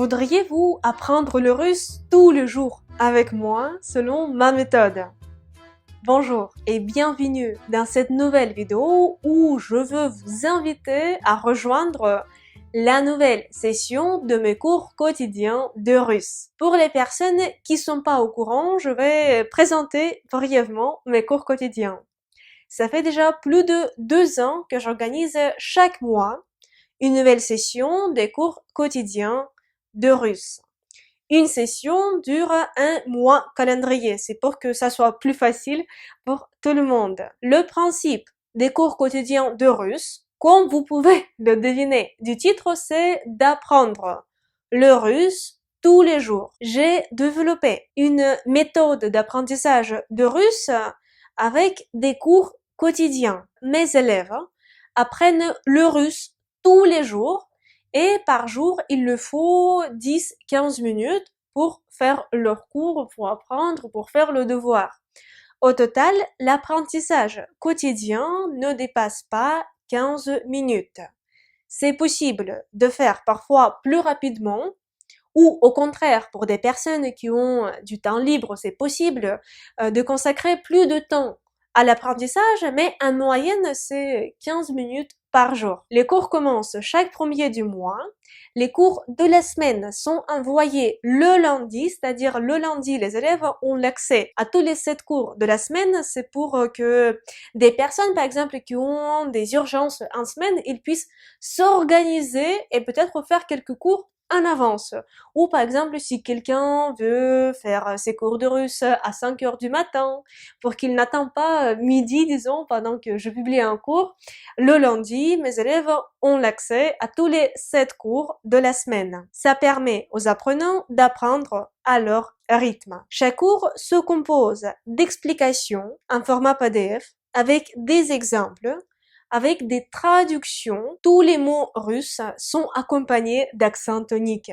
Voudriez-vous apprendre le russe tous les jours avec moi selon ma méthode? Bonjour et bienvenue dans cette nouvelle vidéo où je veux vous inviter à rejoindre la nouvelle session de mes cours quotidiens de russe. Pour les personnes qui sont pas au courant, je vais présenter brièvement mes cours quotidiens. Ça fait déjà plus de 2 ans que j'organise chaque mois une nouvelle session des cours quotidiens de russe. Une session dure un mois calendrier, c'est pour que ça soit plus facile pour tout le monde. Le principe des cours quotidiens de russe, comme vous pouvez le deviner du titre, c'est d'apprendre le russe tous les jours. J'ai développé une méthode d'apprentissage de russe avec des cours quotidiens. Mes élèves apprennent le russe tous les jours et par jour, il leur faut 10-15 minutes pour faire leur cours, pour apprendre, pour faire le devoir. Au total, l'apprentissage quotidien ne dépasse pas 15 minutes. C'est possible de faire parfois plus rapidement ou au contraire, pour des personnes qui ont du temps libre, c'est possible de consacrer plus de temps à l'apprentissage, mais en moyenne, c'est 15 minutes par jour. Les cours commencent chaque premier du mois. Les cours de la semaine sont envoyés le lundi, c'est-à-dire le lundi, les élèves ont l'accès à tous les 7 cours de la semaine. C'est pour que des personnes, par exemple, qui ont des urgences en semaine, ils puissent s'organiser et peut-être faire quelques cours en avance. Ou par exemple, si quelqu'un veut faire ses cours de russe à 5 heures du matin, pour qu'il n'attend pas midi, disons, pendant que je publie un cours, le lundi, mes élèves ont l'accès à tous les 7 cours de la semaine. Ça permet aux apprenants d'apprendre à leur rythme. Chaque cours se compose d'explications en format PDF avec des exemples, avec des traductions. Tous les mots russes sont accompagnés d'accent tonique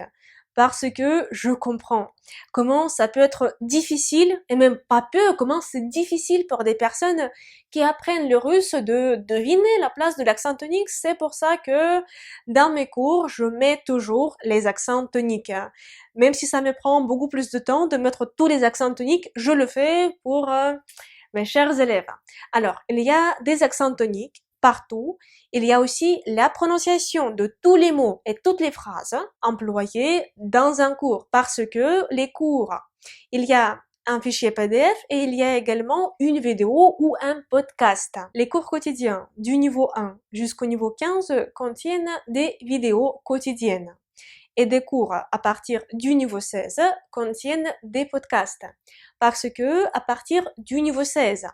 parce que je comprends comment ça peut être difficile, et même pas peu, comment c'est difficile pour des personnes qui apprennent le russe de deviner la place de l'accent tonique. C'est pour ça que dans mes cours, je mets toujours les accents toniques. Même si ça me prend beaucoup plus de temps de mettre tous les accents toniques, je le fais pour mes chers élèves. Alors, il y a des accents toniques partout. Il y a aussi la prononciation de tous les mots et toutes les phrases employées dans un cours, parce que les cours, il y a un fichier PDF et il y a également une vidéo ou un podcast. Les cours quotidiens du niveau 1 jusqu'au niveau 15 contiennent des vidéos quotidiennes. Et des cours à partir du niveau 16 contiennent des podcasts. Parce que à partir du niveau 16,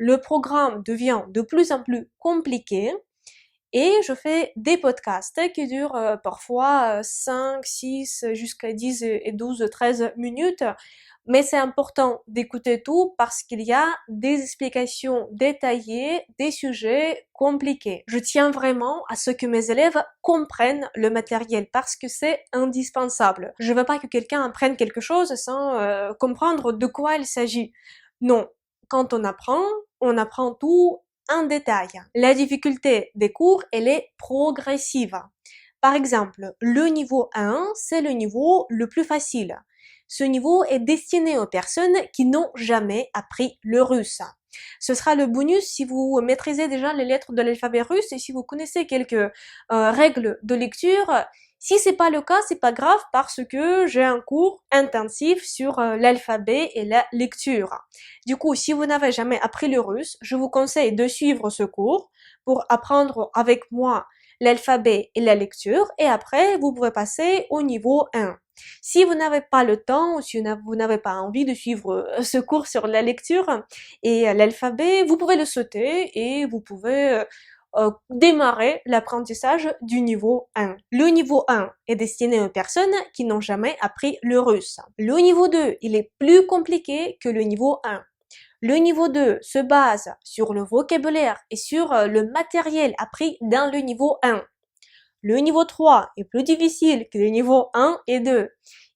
le programme devient de plus en plus compliqué et je fais des podcasts qui durent parfois 5, 6, jusqu'à 10 et 12, 13 minutes. Mais c'est important d'écouter tout parce qu'il y a des explications détaillées, des sujets compliqués. Je tiens vraiment à ce que mes élèves comprennent le matériel parce que c'est indispensable. Je veux pas que quelqu'un apprenne quelque chose sans comprendre de quoi il s'agit. Non. Quand on apprend tout en détail. La difficulté des cours, elle est progressive. Par exemple, le niveau 1, c'est le niveau le plus facile. Ce niveau est destiné aux personnes qui n'ont jamais appris le russe. Ce sera le bonus si vous maîtrisez déjà les lettres de l'alphabet russe et si vous connaissez quelques règles de lecture. Si c'est pas le cas, c'est pas grave parce que j'ai un cours intensif sur l'alphabet et la lecture. Du coup, si vous n'avez jamais appris le russe, je vous conseille de suivre ce cours pour apprendre avec moi l'alphabet et la lecture et après, vous pouvez passer au niveau 1. Si vous n'avez pas le temps ou si vous n'avez pas envie de suivre ce cours sur la lecture et l'alphabet, vous pouvez le sauter et vous pouvez démarrer l'apprentissage du niveau 1. Le niveau 1 est destiné aux personnes qui n'ont jamais appris le russe. Le niveau 2, il est plus compliqué que le niveau 1. Le niveau 2 se base sur le vocabulaire et sur le matériel appris dans le niveau 1. Le niveau 3 est plus difficile que le niveau 1 et 2.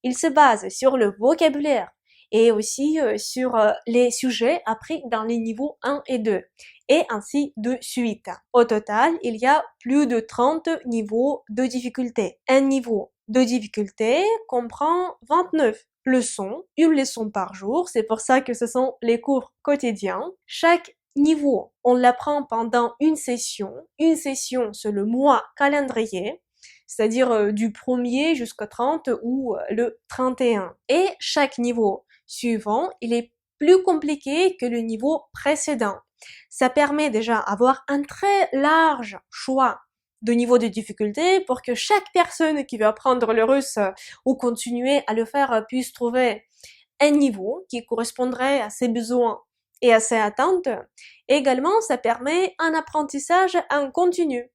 Il se base sur le vocabulaire et aussi sur les sujets appris dans les niveaux 1 et 2. Et ainsi de suite. Au total, il y a plus de 30 niveaux de difficulté. Un niveau de difficulté comprend 29 leçons, une leçon par jour. C'est pour ça que ce sont les cours quotidiens. Chaque niveau, on l'apprend pendant une session. Une session, c'est le mois calendrier, c'est-à-dire du 1er jusqu'au 30 ou le 31. Et chaque niveau suivant, il est plus compliqué que le niveau précédent. Ça permet déjà d'avoir un très large choix de niveau de difficulté pour que chaque personne qui veut apprendre le russe ou continuer à le faire puisse trouver un niveau qui correspondrait à ses besoins et à ses attentes. Et également, ça permet un apprentissage en continu.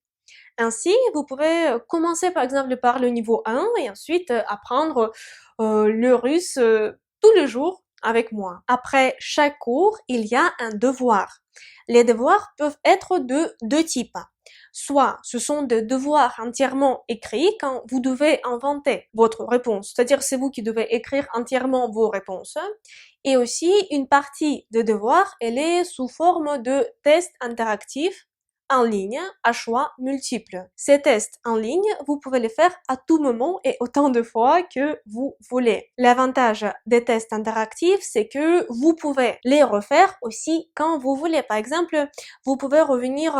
Ainsi, vous pouvez commencer par exemple par le niveau 1 et ensuite apprendre le russe tous les jours avec moi. Après chaque cours, il y a un devoir. Les devoirs peuvent être de deux types. Soit ce sont des devoirs entièrement écrits quand vous devez inventer votre réponse, c'est-à-dire c'est vous qui devez écrire entièrement vos réponses. Et aussi une partie de devoirs, elle est sous forme de tests interactifs en ligne à choix multiples. Ces tests en ligne, vous pouvez les faire à tout moment et autant de fois que vous voulez. L'avantage des tests interactifs, c'est que vous pouvez les refaire aussi quand vous voulez. Par exemple, vous pouvez revenir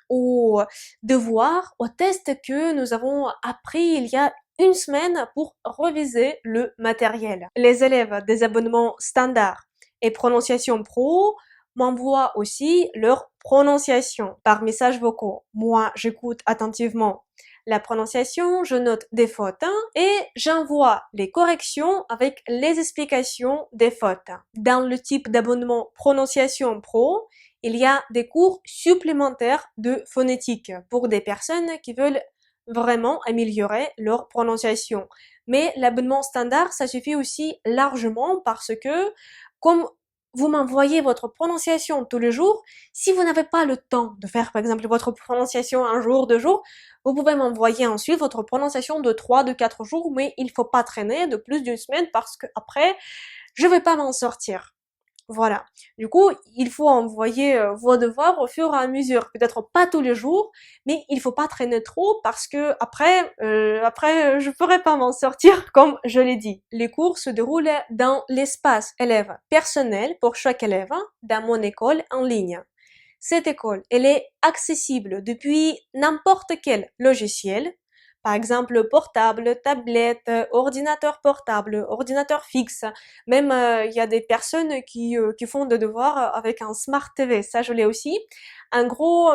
au devoir, au test que nous avons appris il y a une semaine pour réviser le matériel. Les élèves des abonnements standards et prononciation pro m'envoient aussi leur prononciation par message vocaux. Moi, j'écoute attentivement la prononciation, je note des fautes et j'envoie les corrections avec les explications des fautes. Dans le type d'abonnement prononciation pro, il y a des cours supplémentaires de phonétique pour des personnes qui veulent vraiment améliorer leur prononciation. Mais l'abonnement standard, ça suffit aussi largement parce que comme vous m'envoyez votre prononciation tous les jours, si vous n'avez pas le temps de faire par exemple votre prononciation un jour, 2 jours, vous pouvez m'envoyer ensuite votre prononciation de 3, de 4 jours, mais il faut pas traîner de plus d'une semaine parce que après, je vais pas m'en sortir. Voilà. Du coup, il faut envoyer vos devoirs au fur et à mesure. Peut-être pas tous les jours, mais il faut pas traîner trop parce que après, je pourrais pas m'en sortir comme je l'ai dit. Les cours se déroulent dans l'espace élève personnel pour chaque élève dans mon école en ligne. Cette école, elle est accessible depuis n'importe quel logiciel. Par exemple, portable, tablette, ordinateur portable, ordinateur fixe. Même, il y a des personnes qui font des devoirs avec un Smart TV. Ça, je l'ai aussi. En gros,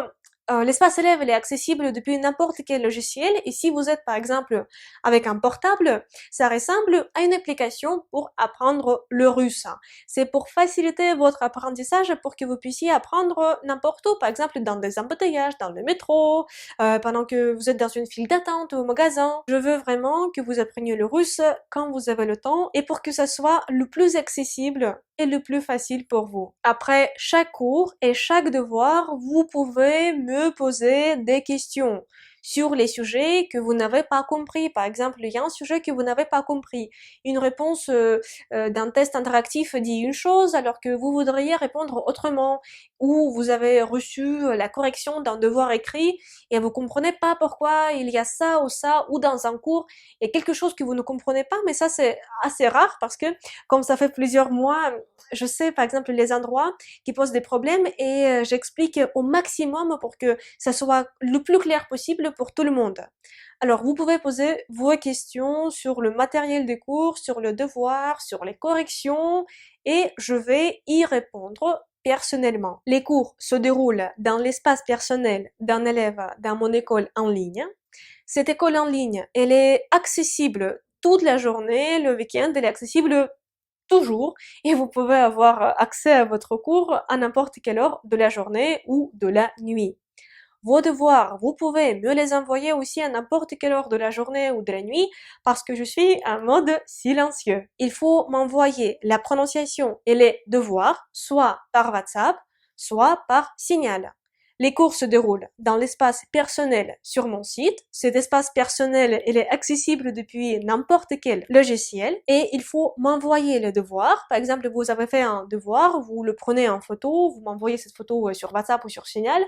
l'espace élève, il est accessible depuis n'importe quel logiciel. Et si vous êtes, par exemple, avec un portable, ça ressemble à une application pour apprendre le russe. C'est pour faciliter votre apprentissage pour que vous puissiez apprendre n'importe où. Par exemple, dans des embouteillages, dans le métro, pendant que vous êtes dans une file d'attente au magasin. Je veux vraiment que vous appreniez le russe quand vous avez le temps et pour que ça soit le plus accessible et le plus facile pour vous. Après chaque cours et chaque devoir, vous pouvez me poser des questions sur les sujets que vous n'avez pas compris. Par exemple, il y a un sujet que vous n'avez pas compris. Une réponse d'un test interactif dit une chose alors que vous voudriez répondre autrement. Ou vous avez reçu la correction d'un devoir écrit et vous comprenez pas pourquoi il y a ça, ou dans un cours, il y a quelque chose que vous ne comprenez pas, mais ça c'est assez rare parce que comme ça fait plusieurs mois, je sais par exemple les endroits qui posent des problèmes et j'explique au maximum pour que ça soit le plus clair possible pour tout le monde. Alors vous pouvez poser vos questions sur le matériel des cours, sur le devoir, sur les corrections et je vais y répondre personnellement. Les cours se déroulent dans l'espace personnel d'un élève dans mon école en ligne. Cette école en ligne, elle est accessible toute la journée, le week-end, elle est accessible toujours et vous pouvez avoir accès à votre cours à n'importe quelle heure de la journée ou de la nuit. Vos devoirs, vous pouvez me les envoyer aussi à n'importe quelle heure de la journée ou de la nuit parce que je suis en mode silencieux. Il faut m'envoyer la prononciation et les devoirs soit par WhatsApp, soit par Signal. Les cours se déroulent dans l'espace personnel sur mon site. Cet espace personnel, il est accessible depuis n'importe quel logiciel et il faut m'envoyer le devoir. Par exemple, vous avez fait un devoir, vous le prenez en photo, vous m'envoyez cette photo sur WhatsApp ou sur Signal.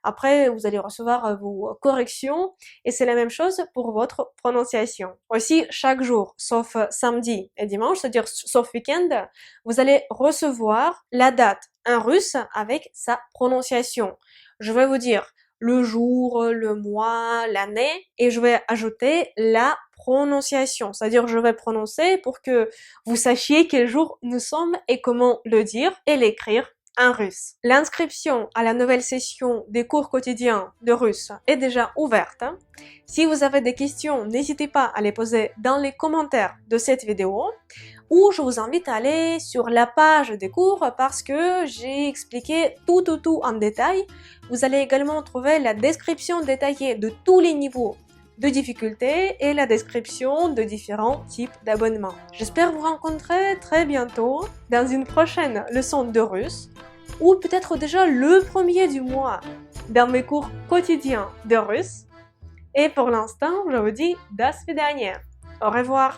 Après, vous allez recevoir vos corrections et c'est la même chose pour votre prononciation. Aussi, chaque jour, sauf samedi et dimanche, c'est-à-dire sauf week-end, vous allez recevoir la date en russe avec sa prononciation. Je vais vous dire le jour, le mois, l'année et je vais ajouter la prononciation. C'est-à-dire je vais prononcer pour que vous sachiez quel jour nous sommes et comment le dire et l'écrire en russe. L'inscription à la nouvelle session des cours quotidiens de russe est déjà ouverte. Si vous avez des questions, n'hésitez pas à les poser dans les commentaires de cette vidéo ou je vous invite à aller sur la page des cours parce que j'ai expliqué tout en détail. Vous allez également trouver la description détaillée de tous les niveaux de difficulté et la description de différents types d'abonnements. J'espère vous rencontrer très bientôt dans une prochaine leçon de russe ou peut-être déjà le premier du mois dans mes cours quotidiens de russe. Et pour l'instant, je vous dis до свидания. Au revoir.